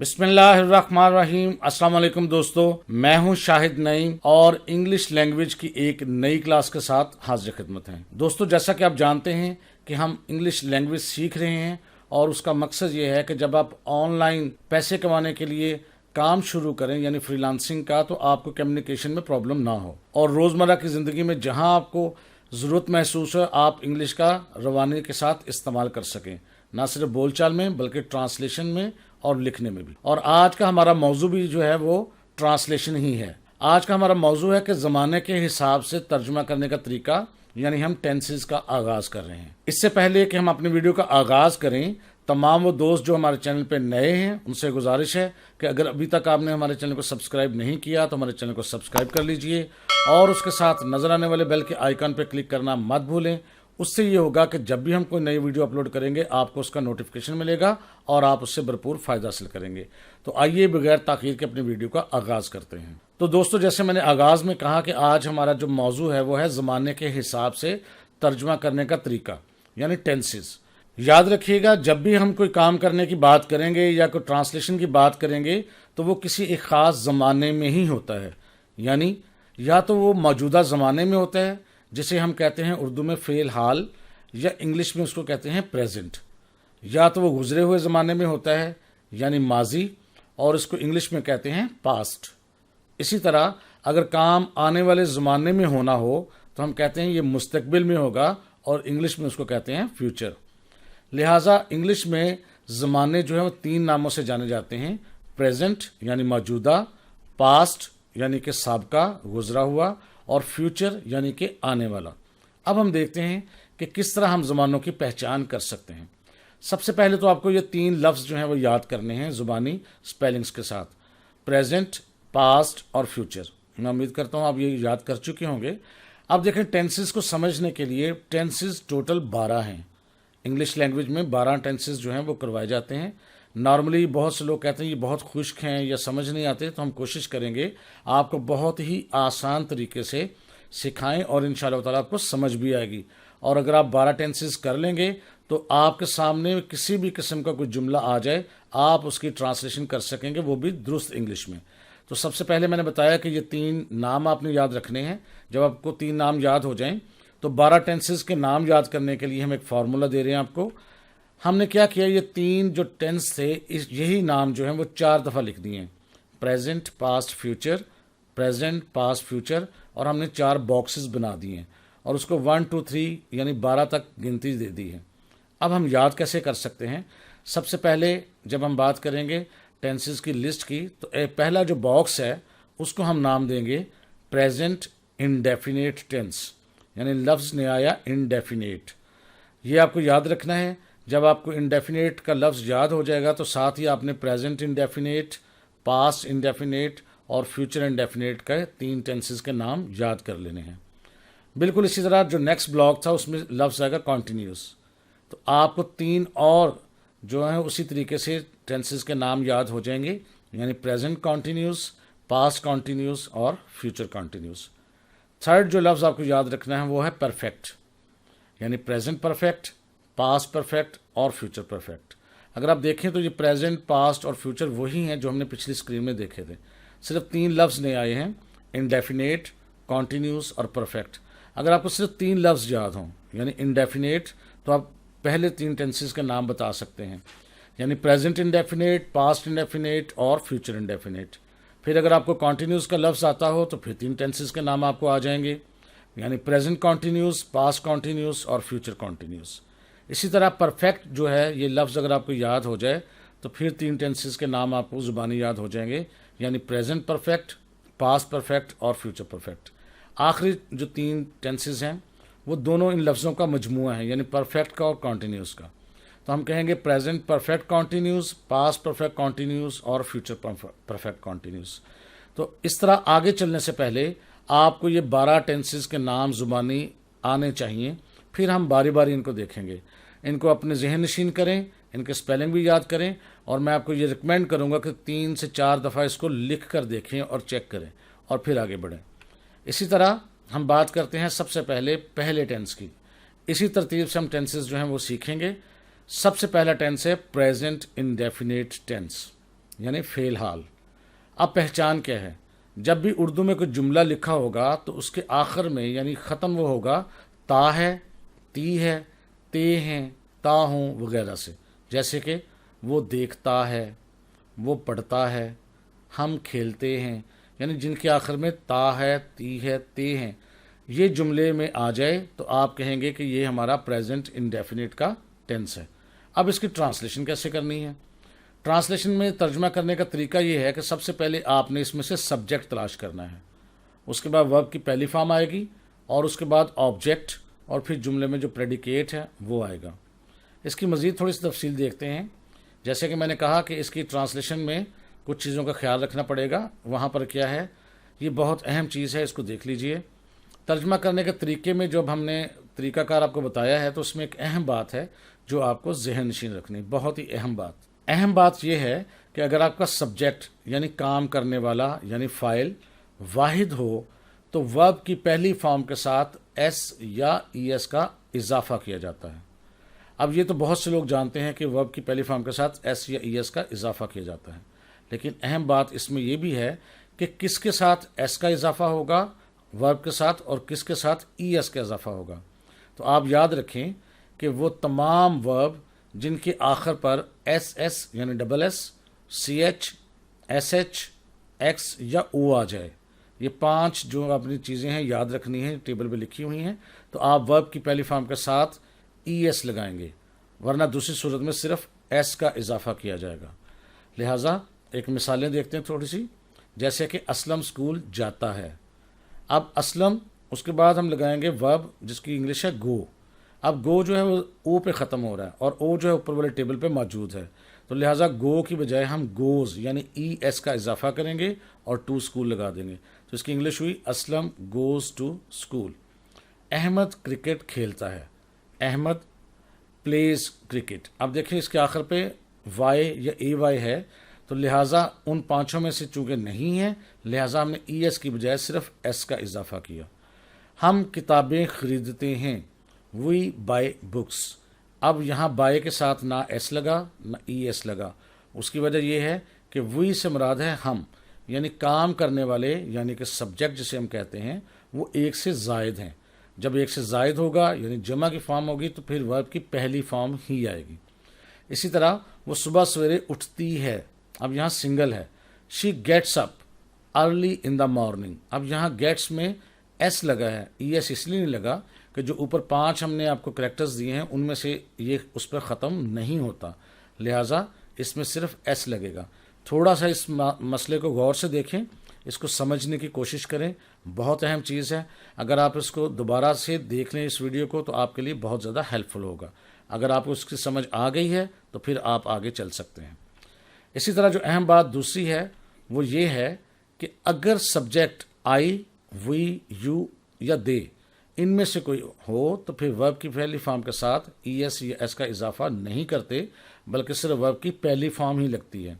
बिस्मिल्लाहिर्रहमानिर्रहीम। अस्सलाम वालेकुम दोस्तों, मैं हूं शाहिद नईम और इंग्लिश लैंग्वेज की एक नई क्लास के साथ हाजिर खिदमत हैं। दोस्तों, जैसा कि आप जानते हैं कि हम इंग्लिश लैंग्वेज सीख रहे हैं और उसका मकसद ये है कि जब आप ऑनलाइन पैसे कमाने के लिए काम शुरू करें यानी फ्रीलांसिंग का, तो आपको कम्युनिकेशन में प्रॉब्लम ना हो और रोज़मर्रा की ज़िंदगी में जहां आपको ज़रूरत महसूस हो आप इंग्लिश का रवानी के साथ इस्तेमाल कर सकें, ना सिर्फ बोलचाल में बल्कि ट्रांसलेशन में और लिखने में भी। और आज का हमारा मौजू भी जो है वो ट्रांसलेशन ही है। आज का हमारा मौजू है कि ज़माने के हिसाब से तर्जुमा करने का तरीका, यानी हम टेंसेस का आगाज़ कर रहे हैं। इससे पहले कि हम अपनी वीडियो का आगाज़ करें, तमाम वो दोस्त जो हमारे चैनल पे नए हैं उनसे गुजारिश है कि अगर अभी तक आपने हमारे चैनल को सब्सक्राइब नहीं किया तो हमारे चैनल को सब्सक्राइब कर लीजिए और उसके साथ नज़र आने वाले बेल के आइकन पर क्लिक करना मत भूलें। उससे ये होगा कि जब भी हम कोई नई वीडियो अपलोड करेंगे आपको उसका नोटिफिकेशन मिलेगा और आप उससे भरपूर फ़ायदा हासिल करेंगे। तो आइए बगैर ताख़ीर के अपनी वीडियो का आगाज़ करते हैं। तो दोस्तों, जैसे मैंने आगाज़ में कहा कि आज हमारा जो मौजू है वो है ज़माने के हिसाब से तर्जुमा करने का तरीका, यानी टेंसेस। याद रखिएगा, जब भी हम कोई काम करने की बात करेंगे या कोई ट्रांसलेशन की बात करेंगे तो वो किसी एक ख़ास ज़माने में ही होता है, यानी या तो वो मौजूदा ज़माने में होता है जिसे हम कहते हैं उर्दू में फ़ेल हाल या इंग्लिश में उसको कहते हैं प्रेजेंट, या तो वो गुजरे हुए ज़माने में होता है यानी माजी और इसको इंग्लिश में कहते हैं पास्ट। इसी तरह अगर काम आने वाले ज़माने में होना हो तो हम कहते हैं ये मुस्तकबिल में होगा और इंग्लिश में उसको कहते हैं फ्यूचर। लिहाजा इंग्लिश में ज़माने जो है वो तीन नामों से जाने जाते हैं: प्रेजेंट यानी मौजूदा, पास्ट यानी कि साबका गुजरा हुआ, और फ्यूचर यानी कि आने वाला। अब हम देखते हैं कि किस तरह हम ज़मानों की पहचान कर सकते हैं। सबसे पहले तो आपको ये तीन लफ्ज़ जो हैं वो याद करने हैं ज़ुबानी स्पेलिंग्स के साथ: प्रेजेंट, पास्ट और फ्यूचर। मैं उम्मीद करता हूँ आप ये याद कर चुके होंगे। अब देखें, टेंसेस को समझने के लिए टेंसेस टोटल 12 हैं। इंग्लिश लैंग्वेज में 12 टेंसेस जो हैं वो करवाए जाते हैं। नॉर्मली बहुत से लोग कहते हैं ये बहुत खुश्क हैं या समझ नहीं आते, तो हम कोशिश करेंगे आपको बहुत ही आसान तरीके से सिखाएं और इंशाअल्लाह ताला आपको समझ भी आएगी। और अगर आप 12 टेंसेस कर लेंगे तो आपके सामने किसी भी किस्म का कोई जुमला आ जाए आप उसकी ट्रांसलेशन कर सकेंगे, वो भी दुरुस्त इंग्लिश में। तो सबसे पहले मैंने बताया कि ये 3 नाम आपने याद रखने हैं। जब आपको 3 नाम याद हो जाएं तो 12 टेंसेस के नाम याद करने के लिए हम एक फार्मूला दे रहे हैं आपको। हमने क्या किया, ये 3 जो टेंस थे यही नाम जो हैं वो 4 दफ़ा लिख दिए हैं: present, past, future, present, past, future, और हमने 4 बॉक्सेस बना दिए हैं और उसको 1 2 3 यानी 12 तक गिनती दे दी है। अब हम याद कैसे कर सकते हैं? सबसे पहले जब हम बात करेंगे टेंसेस की लिस्ट की तो पहला जो बॉक्स है उसको हम नाम देंगे प्रेजेंट इंडेफिनेट टेंस, यानी लफ्ज़ ने आया इंडेफिनेट। ये आपको याद रखना है। जब आपको इंडेफिनेट का लफ्ज़ याद हो जाएगा तो साथ ही आपने प्रेजेंट इंडेफिनेट, पास्ट इंडेफिनेट और फ्यूचर इंडेफिनेट का 3 टेंसेस के नाम याद कर लेने हैं। बिल्कुल इसी तरह जो नेक्स्ट ब्लॉक था उसमें लफ्ज़ आएगा कॉन्टीन्यूस, तो आपको 3 और जो है उसी तरीके से टेंसेस के नाम याद हो जाएंगे, यानी प्रेजेंट कॉन्टीन्यूस, पास्ट कॉन्टीन्यूस और फ्यूचर कॉन्टीन्यूस। थर्ड जो लफ्ज़ आपको याद रखना है वो है परफेक्ट, यानी प्रेजेंट परफेक्ट, पास्ट परफेक्ट और फ्यूचर परफेक्ट। अगर आप देखें तो ये प्रेजेंट, पास्ट और फ्यूचर वही हैं जो हमने पिछली स्क्रीन में देखे थे, सिर्फ 3 लफ्ज़ नए आए हैं: इंडेफिनेट, कॉन्टीन्यूस और परफेक्ट। अगर आपको सिर्फ 3 लफ्ज़ याद हों यानी इंडेफिनेट, तो आप पहले 3 टेंसेस के नाम बता सकते हैं, यानी प्रेजेंट इंडेफिनेट, पास्ट इंडेफिनेट और फ्यूचर इंडेफिनेट। फिर अगर आपको कॉन्टीन्यूस का लफ्ज़ आता हो तो फिर 3 टेंसेस के नाम आपको आ जाएंगे, यानी प्रेजेंट कॉन्टीन्यूस, पास्ट कॉन्टीन्यूस और फ्यूचर कॉन्टीन्यूस। इसी तरह परफेक्ट जो है ये लफ्ज़ अगर आपको याद हो जाए तो फिर 3 टेंसेस के नाम आपको ज़ुबानी याद हो जाएंगे, यानी प्रेजेंट परफेक्ट, पास्ट परफेक्ट और फ्यूचर परफेक्ट। आखिरी जो 3 टेंसेस हैं वो दोनों इन लफ्ज़ों का मजमूआ है, यानी परफेक्ट का और कॉन्टीन्यूस का। तो हम कहेंगे present perfect continuous, past perfect continuous और फ्यूचर परफेक्ट कॉन्टीन्यूस। तो इस तरह आगे चलने से पहले आपको ये 12 टेंसेस के नाम ज़ुबानी आने चाहिए, फिर हम बारी बारी इनको देखेंगे। इनको अपने जहन नशीन करें, इनके स्पेलिंग भी याद करें और मैं आपको ये रिकमेंड करूँगा कि 3 से 4 दफ़ा इसको लिख कर देखें और चेक करें और फिर आगे बढ़ें। इसी तरह हम बात करते हैं सबसे पहले टेंस की। इसी तरतीब से हम टेंसेस जो हैं वो सीखेंगे। सबसे पहला टेंस है प्रेजेंट इंडेफिनेट टेंस। यानी फ़ेल हाल। अब पहचान क्या है? जब भी उर्दू में कोई जुमला लिखा होगा तो उसके आखिर में यानी ख़त्म वो होगा ता है, ती है, ते हैं, ता हूँ वगैरह से। जैसे कि वो देखता है, वो पढ़ता है, हम खेलते हैं, यानी जिनके आखिर में ता है, ती है, ते हैं, ये जुमले में आ जाए तो आप कहेंगे कि ये हमारा प्रेजेंट इंडेफिनिट का टेंस है। अब इसकी ट्रांसलेशन कैसे करनी है? ट्रांसलेशन में तर्जमा करने का तरीका ये है कि सबसे पहले आपने इसमें से सब्जेक्ट तलाश करना है, उसके बाद वर्ब की पहली फॉर्म आएगी और उसके बाद ऑब्जेक्ट और फिर जुमले में जो प्रेडिकेट है वो आएगा। इसकी मज़ीद थोड़ी सी तफसील देखते हैं। जैसे कि मैंने कहा कि इसकी ट्रांसलेशन में कुछ चीज़ों का ख्याल रखना पड़ेगा। वहाँ पर क्या है, ये बहुत अहम चीज़ है, इसको देख लीजिए। तर्जमा करने के तरीके में जब हमने तरीकाकार आपको बताया है तो उसमें एक अहम बात है जो आपको ज़हन नशीन रखनी, बहुत ही अहम बात। अहम बात यह है कि अगर आपका सब्जेक्ट यानी काम करने वाला यानी फ़ाइल वाहिद हो तो वर्ब की पहली फॉर्म के साथ एस या ई एस का इजाफा किया जाता है। अब ये तो बहुत से लोग जानते हैं कि वर्ब की पहली फॉर्म के साथ एस या ई एस का इजाफा किया जाता है, लेकिन अहम बात इसमें यह भी है कि किसके साथ एस का इजाफा होगा वर्ब के साथ और किसके साथ ई एस का इजाफा होगा। तो आप याद रखें कि वो तमाम वर्ब जिनके आखिर पर एस एस यानी double S, C H, S H, X या ओ आ जाए, ये 5 जो अपनी चीज़ें हैं याद रखनी है, टेबल पे लिखी हुई हैं। तो आप वर्ब की पहली फॉर्म के साथ ई एस लगाएंगे, वरना दूसरी सूरत में सिर्फ एस का इजाफा किया जाएगा। लिहाजा एक मिसालें देखते हैं थोड़ी सी। जैसे कि असलम स्कूल जाता है। अब असलम, उसके बाद हम लगाएंगे वर्ब जिसकी इंग्लिश है गो। अब गो जो है वो ओ पे ख़त्म हो रहा है और ओ जो है ऊपर वाले टेबल पे मौजूद है, तो लिहाजा गो की बजाय हम गोज़ यानी ई एस का इजाफा करेंगे और टू स्कूल लगा देंगे। तो इसकी इंग्लिश हुई Aslam goes to school. Ahmed cricket खेलता है, अहमद प्लेज क्रिकेट। अब देखिए इसके आखिर पे वाई या ए वाई है, तो लिहाजा उन 5 में से चूँकि नहीं है, लिहाजा हमने ई एस की बजाय सिर्फ एस का इजाफा किया। हम किताबें ख़रीदते हैं, वी बाय बुक्स। अब यहाँ बाय के साथ ना एस लगा ना ई एस लगा। उसकी वजह यह है कि वी से मुराद है हम, यानी काम करने वाले यानी कि सब्जेक्ट जिसे हम कहते हैं वो एक से ज़ायद हैं। जब एक से ज़ायद होगा यानी जमा की फॉर्म होगी तो फिर वर्ब की पहली फॉर्म ही आएगी। इसी तरह वो सुबह सवेरे उठती है, अब यहाँ सिंगल है। She gets up early in the morning. अब यहाँ गेट्स में एस लगा है, ई एस इसलिए नहीं लगा कि जो ऊपर 5 हमने आपको करेक्टर्स दिए हैं उनमें से ये उस पर ख़त्म नहीं होता, लिहाजा इसमें सिर्फ एस लगेगा। थोड़ा सा इस मसले को गौर से देखें, इसको समझने की कोशिश करें, बहुत अहम चीज़ है। अगर आप इसको दोबारा से देख लें इस वीडियो को तो आपके लिए बहुत ज़्यादा हेल्पफुल होगा। अगर आपको उसकी समझ आ गई है तो फिर आप आगे चल सकते हैं। इसी तरह जो अहम बात दूसरी है वो ये है कि अगर सब्जेक्ट आई, वी, यू या दे इनमें से कोई हो तो फिर वर्ब की पहली फॉर्म के साथ ई एस या एस का इजाफा नहीं करते, बल्कि सिर्फ वर्ब की पहली फॉर्म ही लगती है।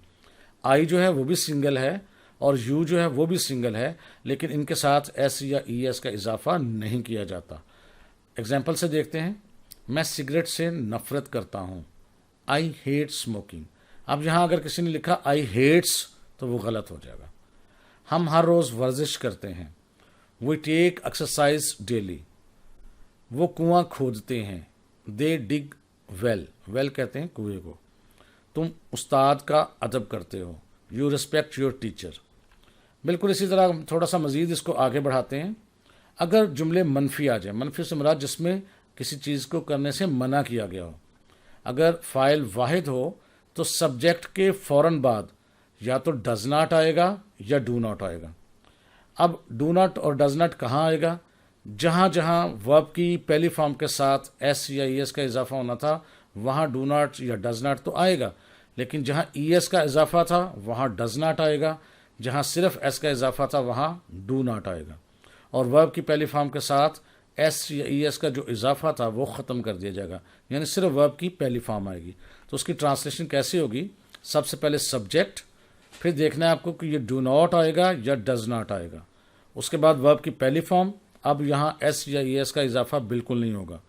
आई जो है वो भी सिंगल है और यू जो है वो भी सिंगल है, लेकिन इनके साथ एस या ई एस का इजाफा नहीं किया जाता। एग्जाम्पल से देखते हैं। मैं सिगरेट से नफरत करता हूँ, आई हेट स्मोकिंग। अब यहाँ अगर किसी ने लिखा आई हेट्स तो वो गलत हो जाएगा। हम हर रोज़ वर्जिश करते हैं, वी टेक एक्सरसाइज डेली। वो कुआं खोदते हैं, दे डिग वेल। वेल कहते हैं कुएं को। तुम उस्ताद का अदब करते हो, यू रिस्पेक्ट योर टीचर। बिल्कुल इसी तरह थोड़ा सा मज़ीद इसको आगे बढ़ाते हैं। अगर जुमले मनफी आ जाए, मनफी से मुराद जिसमें किसी चीज़ को करने से मना किया गया हो। अगर फ़ाइल वाहिद हो तो सब्जेक्ट के फ़ौरन बाद या तो डज नॉट आएगा या डू नॉट आएगा। अब डू नॉट और डज नॉट कहाँ आएगा? जहाँ जहाँ वर्ब की पहली फॉर्म के साथ एस या ई एस का इजाफा होना था वहाँ डू नॉट या डज नॉट तो आएगा, लेकिन जहाँ ई एस का इजाफा था वहाँ डज नॉट आएगा, जहाँ सिर्फ एस का इजाफा था वहाँ डू नॉट आएगा। और वर्ब की पहली फॉर्म के साथ एस या ई एस का जो इजाफा था वो ख़त्म कर दिया जाएगा, यानी सिर्फ वर्ब की पहली फॉर्म आएगी। तो उसकी ट्रांसलेशन कैसे होगी? सबसे पहले सब्जेक्ट, फिर देखना है आपको कि ये डू नॉट आएगा या डज नॉट आएगा। उसके बाद वर्ब की पहली फॉर्म, अब यहाँ एस या ई एस का इजाफा बिल्कुल नहीं होगा।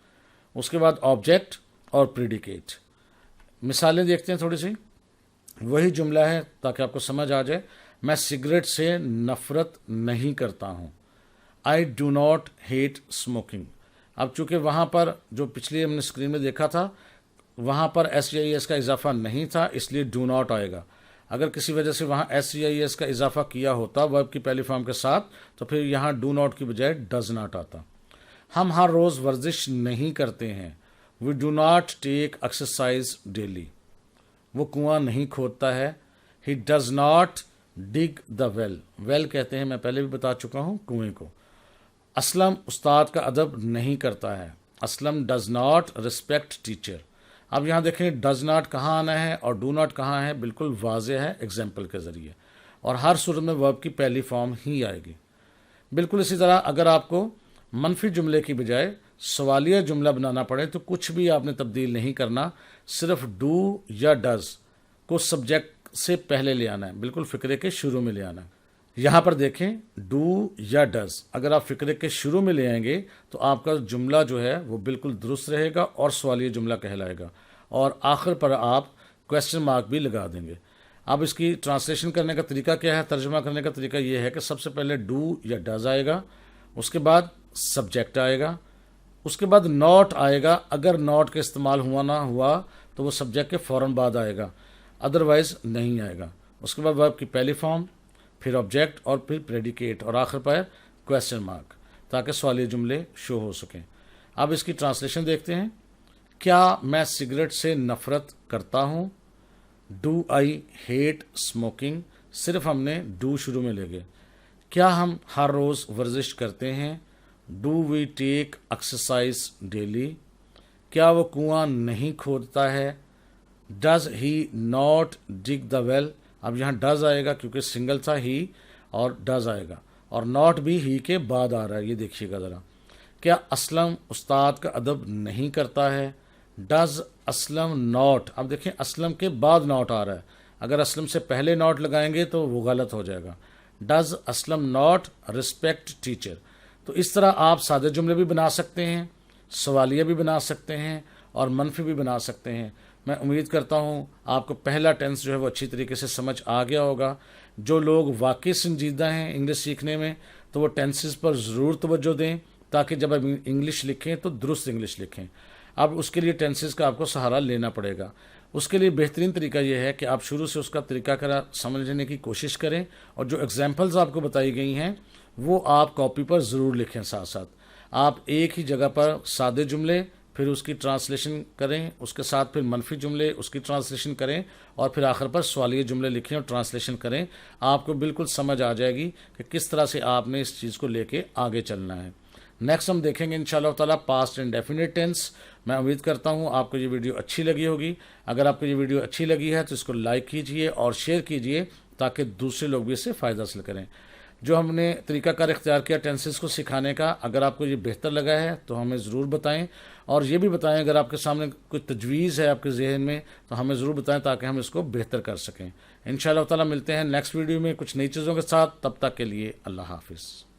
उसके बाद ऑब्जेक्ट और प्रीडिकेट। मिसालें देखते हैं थोड़ी सी। वही जुमला है ताकि आपको समझ आ जाए। मैं सिगरेट से नफरत नहीं करता हूँ। I do not hate smoking. अब चूंकि वहाँ पर जो पिछली हमने स्क्रीन में देखा था वहाँ पर SEIS का इजाफा नहीं था, इसलिए डू नॉट आएगा। अगर किसी वजह से वहाँ SEIS का इजाफा किया होता वर्ब की पहली फॉर्म के साथ तो फिर यहाँ डू नॉट की बजाय डज नॉट आता। हम हर रोज़ वर्जिश नहीं करते हैं। We do not take exercise daily. वो कुआं नहीं खोदता है। He does not dig the well. Well कहते हैं, मैं पहले भी बता चुका हूँ, कुएं को। असलम उस्ताद का अदब नहीं करता है। Aslam does not respect teacher. अब यहाँ देखें डज नॉट कहाँ आना है और डू नॉट कहाँ है, बिल्कुल वाज़ेह है एग्जाम्पल के ज़रिए, और हर सूरत में वर्ब की पहली फॉर्म ही आएगी। बिल्कुल इसी तरह अगर आपको मनफी जुमले की बजाय सवालिया जुमला बनाना पड़े तो कुछ भी आपने तब्दील नहीं करना, सिर्फ डू या डज को सब्जेक्ट से पहले ले आना है, बिल्कुल फ़िक्रे के शुरू में ले आना है। यहाँ पर देखें डू या डज, अगर आप फ़िक्रे के शुरू में ले आएंगे तो आपका जुमला जो है वो बिल्कुल दुरुस्त रहेगा और सवालिया जुमला कहलाएगा, और आखिर पर आप क्वेश्चन मार्क भी लगा देंगे। अब इसकी ट्रांसलेशन करने का तरीका क्या है, तर्जुमा करने का तरीका ये है कि सबसे पहले डू या डज आएगा, उसके बाद सब्जेक्ट आएगा, उसके बाद नॉट आएगा। अगर नॉट का इस्तेमाल हुआ ना हुआ तो वो सब्जेक्ट के फ़ौरन बाद आएगा, अदरवाइज़ नहीं आएगा। उसके बाद वर्ब की पहली फॉर्म, फिर ऑब्जेक्ट और फिर प्रेडिकेट और आखिर पर क्वेश्चन मार्क, ताकि सवालिया जुमले शो हो सकें। अब इसकी ट्रांसलेशन देखते हैं। क्या मैं सिगरेट से नफ़रत करता हूँ। डू आई हेट स्मोकिंग, सिर्फ हमने डू शुरू में ले गए। क्या हम हर रोज़ वर्जिश करते हैं। Do we take exercise daily. क्या वो कुआं नहीं खोदता है। Does he not dig the well. अब यहाँ डज आएगा क्योंकि सिंगल था ही, और डज आएगा, और नॉट भी ही के बाद आ रहा है, ये देखिएगा ज़रा। क्या असलम उस्ताद का अदब नहीं करता है। Does Aslam not. अब देखें असलम के बाद नॉट आ रहा है, अगर असलम से पहले नॉट लगाएंगे तो वो गलत हो जाएगा। Does Aslam not respect teacher. तो इस तरह आप सादे जुमले भी बना सकते हैं, सवालिया भी बना सकते हैं और मनफी भी बना सकते हैं। मैं उम्मीद करता हूँ आपको पहला टेंस जो है वो अच्छी तरीके से समझ आ गया होगा। जो लोग वाकई संजीदा हैं इंग्लिश सीखने में तो वो टेंसेस पर ज़रूर तवज्जो दें, ताकि जब आप इंग्लिश लिखें तो दुरुस्त इंग्लिश लिखें। अब उसके लिए टेंसेस का आपको सहारा लेना पड़ेगा। उसके लिए बेहतरीन तरीका यह है कि आप शुरू से उसका तरीकाकार समझने की कोशिश करें, और जो एग्जाम्पल्स आपको बताई गई हैं वो आप कॉपी पर ज़रूर लिखें। साथ साथ आप एक ही जगह पर सादे जुमले, फिर उसकी ट्रांसलेशन करें, उसके साथ फिर मनफी जुमले, उसकी ट्रांसलेशन करें, और फिर आखिर पर सवालिया जुमले लिखें और ट्रांसलेशन करें। आपको बिल्कुल समझ आ जाएगी कि किस तरह से आपने इस चीज़ को लेके आगे चलना है। नेक्स्ट हम देखेंगे इंशाअल्लाह ताला पास्ट एंड डेफिनेट टेंस। मैं उम्मीद करता हूँ आपको ये वीडियो अच्छी लगी होगी। अगर आपको ये वीडियो अच्छी लगी है तो इसको लाइक कीजिए और शेयर कीजिए, ताकि दूसरे लोग भी इससे फ़ायदा हासिल करें। जो हमने तरीकाकार इख्तियार किया टेंसेस को सिखाने का, अगर आपको ये बेहतर लगा है तो हमें ज़रूर बताएं, और ये भी बताएं अगर आपके सामने कोई तजवीज़ है आपके जहन में तो हमें ज़रूर बताएं, ताकि हम इसको बेहतर कर सकें। इंशाअल्लाह ताला मिलते हैं नेक्स्ट वीडियो में कुछ नई चीज़ों के साथ। तब तक के लिए अल्लाह हाफिज़।